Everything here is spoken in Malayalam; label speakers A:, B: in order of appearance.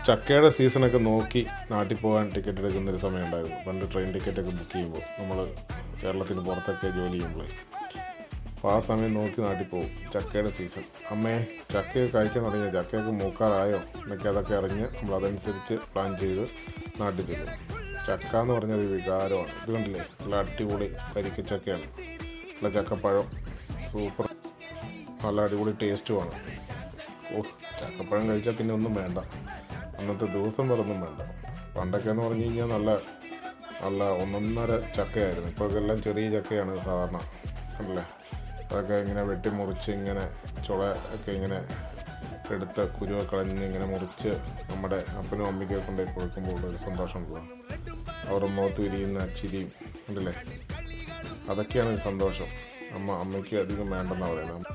A: ചക്കയുടെ സീസണൊക്കെ നോക്കി നാട്ടിൽ പോകാൻ ടിക്കറ്റ് എടുക്കുന്നൊരു സമയം ഉണ്ടായിരുന്നു. പണ്ട് ട്രെയിൻ ടിക്കറ്റൊക്കെ ബുക്ക് ചെയ്യുമ്പോൾ നമ്മൾ കേരളത്തിന് പുറത്തൊക്കെ ജോലി ചെയ്യുമ്പോൾ അപ്പോൾ ആ സമയം നോക്കി നാട്ടിൽ പോകും. ചക്കയുടെ സീസൺ. അമ്മേ ചക്കയൊക്കെ കഴിക്കാൻ തുടങ്ങിയ ചക്കയൊക്കെ മൂക്കാറായോ എന്നൊക്കെ അതൊക്കെ അറിഞ്ഞ് നമ്മളതനുസരിച്ച് പ്ലാൻ ചെയ്ത് നാട്ടിൽ ചെല്ലും. ചക്ക എന്ന് പറഞ്ഞൊരു വികാരമാണ്. ഇത് കണ്ടില്ലേ, നല്ല അടിപൊളി കരിക്കച്ചക്കയാണ്. നല്ല ചക്കപ്പഴം സൂപ്പർ, നല്ല അടിപൊളി ടേസ്റ്റുമാണ്. ചക്കപ്പഴം കഴിച്ചാൽ പിന്നെ ഒന്നും വേണ്ട, അന്നത്തെ ദിവസം വേറൊന്നും വേണ്ട. പണ്ടൊക്കെ എന്ന് പറഞ്ഞു കഴിഞ്ഞാൽ നല്ല നല്ല ഒന്നൊന്നര ചക്കയായിരുന്നു. ഇപ്പോൾ ഇതെല്ലാം ചെറിയ ചക്കയാണ് സാധാരണ, അല്ലേ? അതൊക്കെ ഇങ്ങനെ വെട്ടിമുറിച്ച് ഇങ്ങനെ ചുള ഒക്കെ ഇങ്ങനെ എടുത്ത് കുരുവ കളഞ്ഞ് ഇങ്ങനെ മുറിച്ച് നമ്മുടെ അപ്പനും അമ്മയ്ക്കൊക്കെ കൊണ്ടുപോയി കൊടുക്കുമ്പോൾ ഉള്ളൊരു സന്തോഷം ഉണ്ടല്ലോ. അവരുടെ മുഖത്ത് വിരിയുന്ന ചിരിയും ഉണ്ടല്ലേ, അതൊക്കെയാണ് സന്തോഷം. അമ്മയ്ക്ക് അധികം വേണ്ടെന്നാണ് പറയുന്നത്.